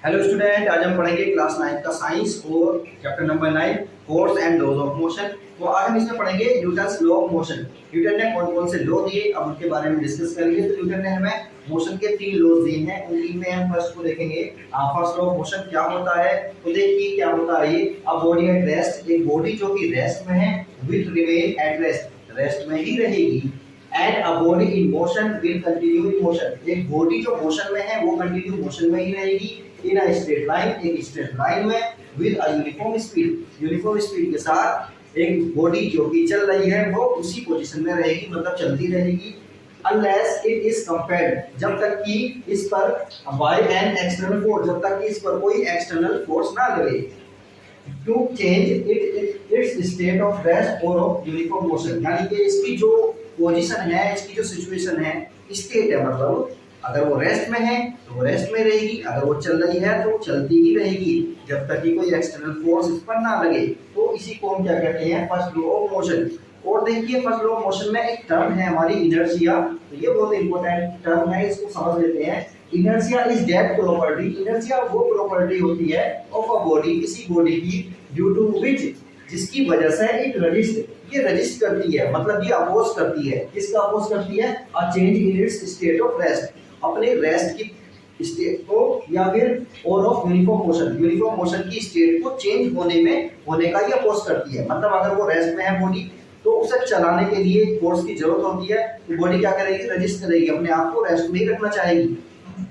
Hello student, आज हम पढ़ेंगे क्लास 9 का साइंस और chapter number 9 force and laws of motion. तो आज हम इसमें पढ़ेंगे Newton's law of motion. Newton ने कौन कौन से लॉ दिए, अब उनके बारे में डिस्कस करेंगे। तो न्यूटन ने हमें मोशन के 3 लॉज दिए हैं, उन तीन में हम फर्स्ट को देखेंगे। फर्स्ट लॉ ऑफ मोशन क्या होता है, तो देखिए क्या होता है ये। अ बॉडी एट रेस्ट, एक बॉडी जो कि रेस्ट में है, will remain at rest, rest में ही रहेगी। And a body in motion will continue in motion, एक बॉडी जो मोशन में है वो कंटिन्यू मोशन में ही रहेगी। इन अ स्ट्रेट लाइन, एक स्ट्रेट लाइन में, with a uniform speed, uniform speed के साथ एक बॉडी जो कि चल रही है वो उसी पोजीशन में रहेगी, मतलब चलती रहेगी। अनलेस इट इज कंपेयर्ड, जब तक कि इस पर बाय एन एक्सटर्नल फोर्स, जब तक कि इस पर कोई एक्सटर्नल फोर्स ना लगे। To change its state of rest और ऑफ यूनिफॉर्म मोशन, यानी कि इसकी जो पोजीशन है, इसकी जो सिचुएशन है, स्टेट है, मतलब अगर वो रेस्ट में है तो वो रेस्ट में रहेगी, अगर वो चल रही है तो वो चलती ही रहेगी जब तक कि कोई एक्सटर्नल फोर्स इस पर ना लगे। तो इसी को हम क्या कहते हैं, फर्स्ट लॉ ऑफ मोशन। और देखिए फर्स्ट लॉ ऑफ मोशन में एक टर्म है हमारी इनर्शिया, तो ये बहुत इंपॉर्टेंट टर्म है, इसको समझ लेते हैं। Inertia is that property, inertia वो प्रॉपर्टी होती है ऑफ अ बॉडी, किसी बॉडी की, ड्यू टू विच, जिसकी वजह से इट रजिस्ट, ये रजिस्ट करती है, मतलब ये अपोज करती है। किसका अपोज करती है, a change in its state of rest, अपने रेस्ट की स्टेट को, या फिर और of uniform motion, uniform motion की स्टेट को चेंज होने का ये अपोज करती है। मतलब अगर वो रेस्ट में है बॉडी, तो उसे चलाने के लिए फोर्स की जरूरत होती है, तो बॉडी क्या करेगी, रजिस्ट करेगी, अपने आप को रेस्ट में ही रखना चाहेगी।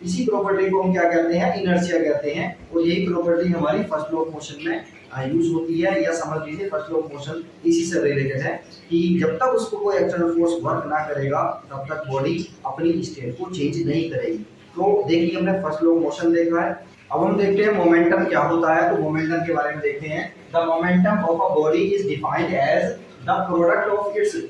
इसी प्रॉपर्टी को हम क्या कहते हैं, इनर्शिया कहते हैं। और यही प्रॉपर्टी हमारी फर्स्ट लॉ ऑफ मोशन में यूज होती है, या समझ लीजिए फर्स्ट लॉ ऑफ मोशन इसी से रिलेटेड है कि जब तक उसको कोई एक्सटर्नल फोर्स वर्क ना करेगा तब तक बॉडी अपनी स्टेट को चेंज नहीं करेगी। तो देखिए हमने फर्स्ट लॉ ऑफ मोशन देखा है, अब हम देखते हैं मोमेंटम क्या होता है। तो मोमेंटम के बारे में देखते हैं। The momentum of a body is defined as the product of its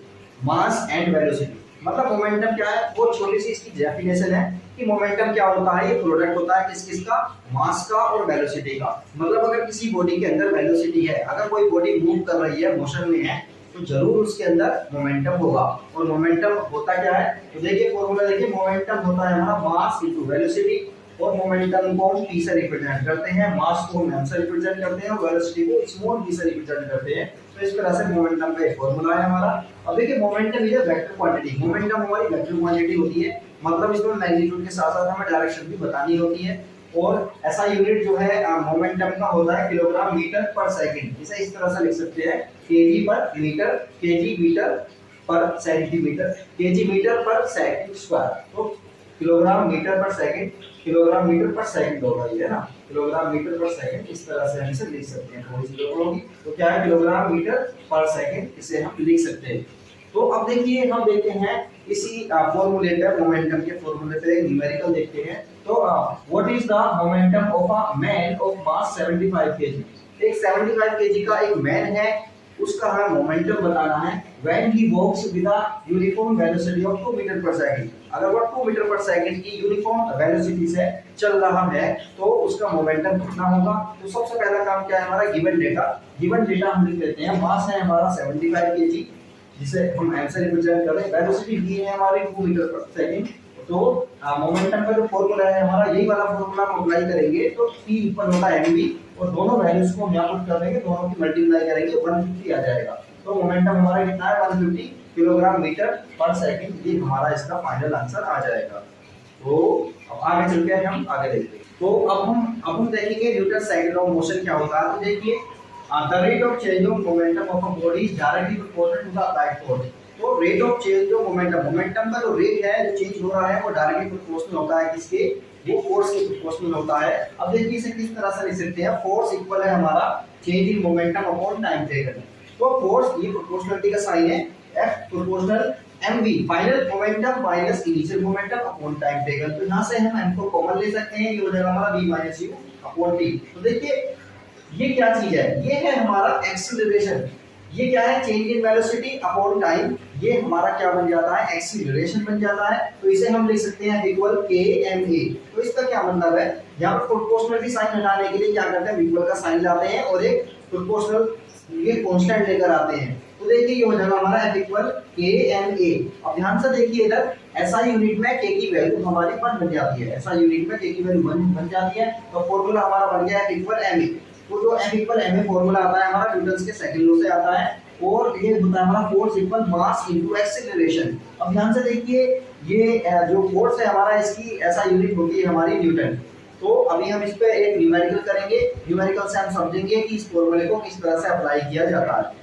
mass and velocity. मतलब मोमेंटम क्या है, वो छोटी सी इसकी डेफिनेशन है कि मोमेंटम क्या होता है, ये प्रोडक्ट होता है किस किस का, मास का और वेलोसिटी का। मतलब अगर किसी बॉडी के अंदर वेलोसिटी है, अगर कोई बॉडी मूव कर रही है, मोशन में है, तो जरूर उसके अंदर मोमेंटम होगा। और मोमेंटम होता क्या है, तो देखिए फॉर्मूला देखिए, मोमेंटम होता है हमारा मास इनटू वेलोसिटी। और मोमेंटम को हम p से रिप्रेजेंट करते हैं, मास को हम m से रिप्रेजेंट करते हैं, और वेलोसिटी को स्मॉल v से रिप्रेजेंट करते हैं। तो इस तरह से मोमेंटम का एक फॉर्मूला है हमारा। अब देखिए momentum is vector quantity, momentum हमारी वेक्टर क्वांटिटी होती है, मतलब इसमें मैग्नीट्यूड के साथ साथ हमें डायरेक्शन भी बतानी होती है। और ऐसा यूनिट जो है मोमेंटम का होता है किलोग्राम मीटर पर सेकंड। इसे इस तरह से लिख सकते हैं, केजी पर मीटर, केजी मीटर पर centimetre, KG metre per second square. तो kilogram metre per second, kilogram metre per second होगा ये, है ना, किलोग्राम मीटर पर सेकंड, इस तरह से हम इसे लिख सकते हैं। थोड़ी सी गड़बड़ होगी, तो क्या है, किलोग्राम मीटर पर सेकंड, इसे हम लिख सकते हैं। तो अब देखिए हम देखते हैं इसी फॉर्मूले पे, मोमेंटम के फॉर्मूले पे न्यूमेरिकल देखते हैं। तो what is the momentum of a man of mass 75 KG. एक 75 केजी का एक मैन है, उसका हमें मोमेंटम बताना है when he walks with a uniform velocity of 2 metre per second. अगर वो 2 मीटर पर सेकंड की यूनिफॉर्म वेलोसिटी से चल रहा है तो उसका मोमेंटम कितना होगा। तो सबसे पहला काम क्या है हमारा, गिवन डेटा, गिवन डेटा हम लिख लेते हैं। मास है हमारा 75 केजी, जिसे हम m से रिप्रेजेंट कर रहे हैं, वेलोसिटी दी है हमारी 2 मीटर पर सेकंड। तो मोमेंटम का जो फॉर्मूला है हमारा, यही वाला फॉर्मूला हम अप्लाई करेंगे, तो p इक्वल होता है mv, और दोनों वैल्यूज को हम यहां पुट कर देंगे, दोनों की मल्टीप्लाई करेंगे, 150 आ जाएगा। तो मोमेंटम हमारा कितना है, 150 किलोग्राम मीटर पर सेकंड, ये हमारा इसका फाइनल आंसर आ जाएगा। तो अब आगे चलते हैं, हम आगे देखते हैं। तो अब हम देखेंगे न्यूटन साइकिल ऑफ मोशन क्या होता है। तो देखिए the rate of change of momentum of a body is directly proportional to the applied force। तो rate of change of momentum, momentum का जो रेट है जो चेंज हो रहा है वो डायरेक्टली प्रोपोर्शनल होता है किसके, वो फोर्स के प्रोपोर्शनल होता है। अब देखिए इसे किस तरह से लिख सकते हैं, फोर्स इक्वल है हमारा change in momentum upon time taken. तो फोर्स, ये प्रोपोर्शनलिटी का साइन है, F proportional mv, final momentum minus initial momentum upon time taken. तो यहां से हम m को कॉमन ले सकते हैं, ये हो जाएगा हमारा v - u अपॉन t। तो देखिए ये क्या चीज है, ये है हमारा एक्सीलरेशन, ये क्या है, change in velocity upon time, ये हमारा क्या बन जाता है, एक्सीलरेशन बन जाता है। तो इसे हम लिख सकते हैं इक्वल kma। तो इसका क्या मतलब है, यहां पर प्रोपोर्शनलिटी साइन हटाने के लिए क्या करते हैं, इक्वल का साइन लाते हैं और एक प्रोपोर्शनल ये कांस्टेंट लेकर आते हैं। तो देखिए ये हो जाएगा हमारा F इक्वल के एम ए। अब ध्यान से देखिए इधर SI यूनिट में के की वैल्यू हमारी 1 बन जाती है, SI यूनिट में के की वैल्यू 1 बन जाती है, तो फॉर्मूला हमारा बन गया F इक्वल एम ए। तो जो F equal M A formula आता है हमारा न्यूटन के सेकंड लॉ से आता है, और ये होता है हमारा force equal mass into acceleration. अब ध्यान से देखिए ये जो फोर्स है हमारा इसकी SI यूनिट होती है हमारी न्यूटन। तो अभी हम इस पे एक न्यूमेरिकल करेंगे, न्यूमेरिकल से हम समझेंगे कि इस फॉर्मूले को किस तरह से अप्लाई किया जाता है।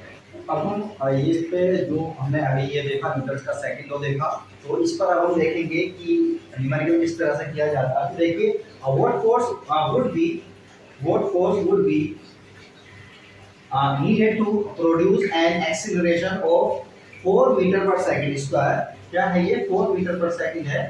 अब हम इस पे जो हमने अभी ये देखा न्यूटन का सेकंड लॉ देखा, तो इस पर अब हम देखेंगे कि न्यूमेरिकल किस तरह से किया जाता है। तो देखिए what force would be needed to produce an acceleration of 4 metre per second square. क्या है ये 4 मीटर पर सेकंड है,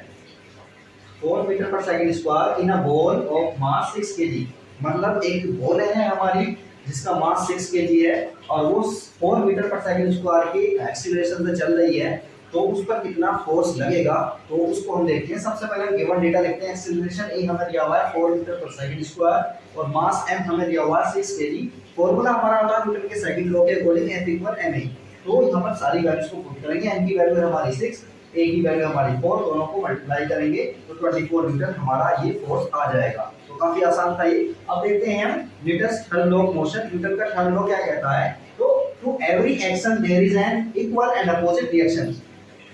4 metre per second square in a ball of mass 6 kg। मतलब एक बॉल है हमारी जिसका मास 6 kg है और वो 4 मीटर पर सेकंड स्क्वायर की एक्सीलरेशन से चल रही है, तो उस पर कितना फोर्स लगेगा तो उसको हम देखते हैं। सबसे पहले हम गिवन डेटा लिखते हैं। एक्सीलरेशन ए हमें दिया हुआ है 4 मीटर पर सेकंड स्क्वायर और मास m हमें दिया हुआ है 6 kg। फॉर्मूला हमारा होता है न्यूटन के सेकंड लॉ के अकॉर्डिंग F इक्वल ma। तो यहाँ पर सारी वैल्यूज को पुट करेंगे। m की वैल्यू है हमारी 6, a की वैल्यू हमारी 4, दोनों को मल्टीप्लाई करेंगे तो 24 न्यूटन हमारा ये फोर्स आ जाएगा। तो काफी आसान था ये। अब देखते हैं हम Newton third law of motion. Newton का थर्ड लॉ क्या कहता है, तो to every action there is an equal and opposite reaction.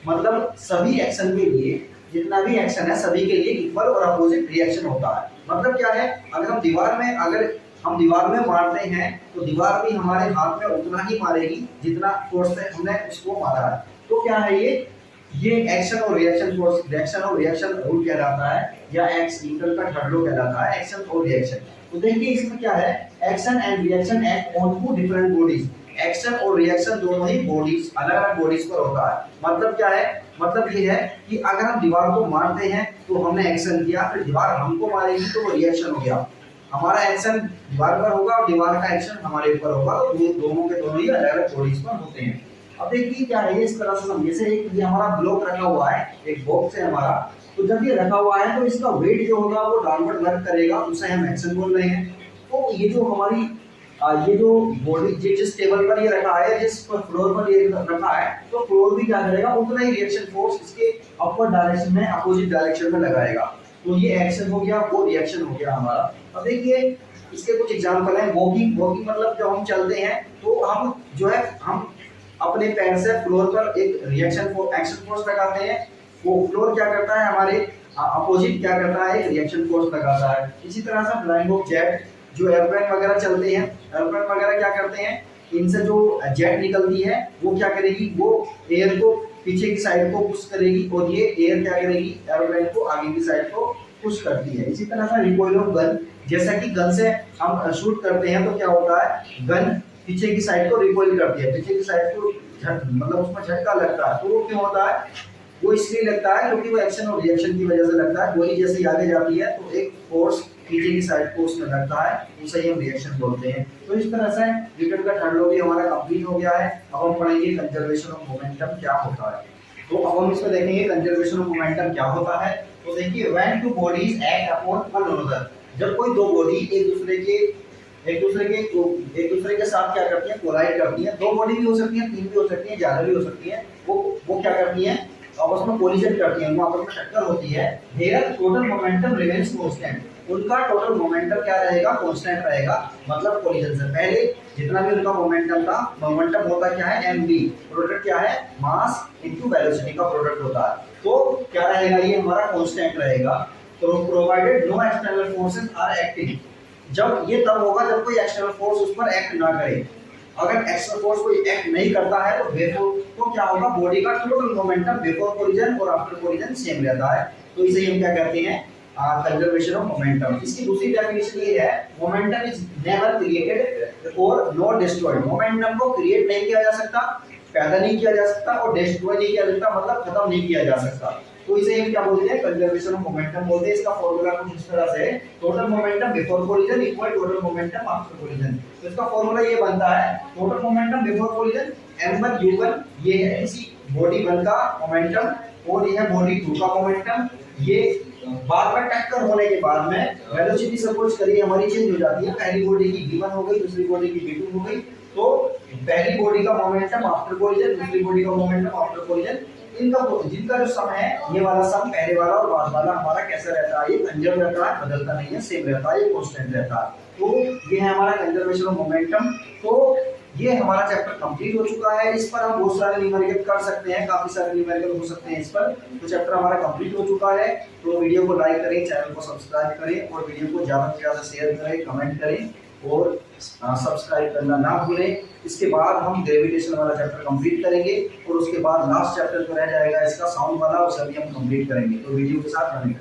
मतलब सभी एक्शन के लिए, जितना भी एक्शन है सभी के लिए इक्वल और अपोजिट रिएक्शन होता है। मतलब क्या है, अगर हम दीवार में मारते हैं तो दीवार भी हमारे हाथ में उतना ही मारेगी जितना फोर्स से हमने उसको मारा है। तो क्या है ये एक्शन और रिएक्शन फोर्स, रिएक्शन और रिएक्शन रूल कहलाता है, या न्यूटन का थर्ड लॉ कहलाता है, एक्शन और रिएक्शन। तो देखिए इसमें क्या है, action and reaction act on two different bodies. Action और रिएक्शन दोनों ही बॉडीज, अलग अलग बॉडीज पर होता है। मतलब क्या है, मतलब ये है कि अगर हम दीवार को मारते हैं तो हमने एक्शन किया, फिर दीवार हमको मारेगी तो वो रिएक्शन हो गया। हमारा एक्शन दीवार पर होगा और दीवार का एक्शन हमारे ऊपर होगा, तो दोनों के दोनों ही अलग अलग बॉडीज पर होते हैं। अब देखिए क्या है, इस तरह से हम जैसे एक ये हमारा ब्लॉक रखा हुआ है, एक बॉक्स है हमारा, तो जब ये रखा हुआ है तो इसका वेट जो होगा वो डाउनवर्ड वर्क करेगा, उसे हम एक्शन बोल रहे हैं। तो ये जो हमारी ये जो बॉडी जिस टेबल पर ये रखा है, जिस फ्लोर पर ये रखा है, तो फ्लोर भी क्या करेगा, उतना ही रिएक्शन फोर्स इसके अपवर्ड डायरेक्शन में, अपोजिट डायरेक्शन में लगाएगा। तो ये एक्शन हो गया, वो रिएक्शन हो गया हमारा। अब देखिए इसके कुछ एग्जांपल हैं। वॉकिंग मतलब जब हम चलते हैं तो हम जो है हम अपने पैर से फ्लोर पर एक रिएक्शन एक्शन फोर्स लगाते हैं, वो फ्लोर क्या करता है हमारे अपोजिट क्या करता है, एक रिएक्शन फोर्स लगाता है। इसी तरह से फ्लाइंग ऑफ जेट, जो एयरप्लेन वगैरह चलते हैं, एयरप्लेन वगैरह क्या करते हैं, इनसे जो जेट निकलती है वो क्या करेगी, वो एयर को पीछे की साइड को पुश करेगी और ये एयर क्या करेगी, एयरप्लेन को आगे की साइड को पुश करती है। इसी तरह से रिकॉइल ऑफ गन, जैसा कि गन से हम शूट करते हैं तो क्या होता है, गन पीछे की साइड को रिकॉइल करती है, पीछे की साइड को मतलब उसमें झटका लगता है। तो वो क्यों होता है, वो इसलिए लगता है क्योंकि वो एक्शन और रिएक्शन की वजह से लगता है। गोली जैसे आगे जाती है तो एक फोर्स पीछे की साइड को उसमें लगता है, उसे ही हम रिएक्शन बोलते हैं। तो इस तरह से न्यूटन का थर्ड लॉ भी हमारा कंप्लीट हो गया है। अब हम पढ़ेंगे कंजर्वेशन ऑफ मोमेंटम क्या होता है। तो अब हम इसमें देखेंगे कंजर्वेशन ऑफ मोमेंटम क्या होता है। तो देखिए when two bodies act upon one another, जब कोई दो बॉडी एक दूसरे के साथ क्या करती है, कोलाइड करती है। दो बॉडी भी हो सकती है, तीन भी हो सकती है, ज्यादा भी हो सकती है। वो क्या करती है, आपस में कोलिजन करती है, उनमें आपस में टक्कर होती है। There total momentum remains constant, उनका टोटल मोमेंटम क्या रहेगा, कांस्टेंट रहेगा। मतलब कोलिजन से पहले जितना भी उनका मोमेंटम था, मोमेंटम होता क्या है, mv, प्रोडक्ट क्या है, मास इनटू वेलोसिटी का प्रोडक्ट होता है। तो क्या रहेगा, ये हमारा कांस्टेंट रहेगा। तो provided no external forces are acting, जब ये तब होगा जब कोई एक्सटर्नल फोर्स उस पर एक्ट ना करे। अगर एक्सटर्नल फोर्स कोई एक्ट नहीं करता है तो क्या होगा, बॉडी का टोटल मोमेंटम बिफोर कोलिजन और आफ्टर कोलिजन सेम रहता है। तो इसे हम क्या कहते हैं, कंजर्वेशन ऑफ मोमेंटम। इसकी दूसरी डेफिनेशन ये है, मोमेंटम इज नेवर क्रिएटेड और नॉट डिस्ट्रॉयड। मोमेंटम को क्रिएट नहीं किया जा सकता, पैदा नहीं किया जा सकता और डिस्ट्रॉय नहीं किया जा सकता, मतलब खत्म नहीं किया जा सकता। तो इसे हम क्या बोलते हैं, कंजर्वेशन ऑफ मोमेंटम बोलते हैं। इसका फॉर्मूला कुछ इस तरह से है, total momentum before collision equal total momentum after collision. तो इसका फॉर्मूला ये बनता है, total momentum before collision m1 u1, ये है किसी बॉडी 1 का मोमेंटम और ये है बॉडी 2 का मोमेंटम। ये बाद में टक्कर होने के बाद में वेलोसिटी सपोज करिए हमारी चेंज हो जाती है, पहली बॉडी की v1 हो गई, दूसरी बॉडी की v2 हो गई। तो पहली बॉडी का मोमेंटम आफ्टर कोलिजन, दूसरी बॉडी का मोमेंटम आफ्टर कोलिजन, इनका जिनका जो सम है, ये वाला सम पहले वाला और बाद वाला हमारा कैसा रहता है, ये कंजर्व रहता है, बदलता नहीं है, सेम रहता है, ये कांस्टेंट रहता है। तो ये है हमारा कंजर्वेशन ऑफ मोमेंटम। तो ये हमारा चैप्टर कंप्लीट हो चुका है। इस पर हम बहुत सारे न्यूमेरिकल कर सकते हैं, काफी सारे न्यूमेरिकल हो सकते हैं इस पर। तो चैप्टर हमारा कंप्लीट हो चुका है। तो वीडियो को लाइक करें, चैनल को सब्सक्राइब करें और वीडियो को ज़्यादा से ज़्यादा शेयर करें, कमेंट करें और सब्सक्राइब करना ना भूलें। इसके बाद हम ग्रेविटेशन वाला चैप्टर कंप्लीट करेंगे और उसके बाद लास्ट चैप्टर जो रह जाएगा इसका साउंड वाला, उसे भी हम कंप्लीट करेंगे। तो वीडियो के साथ बने रहें।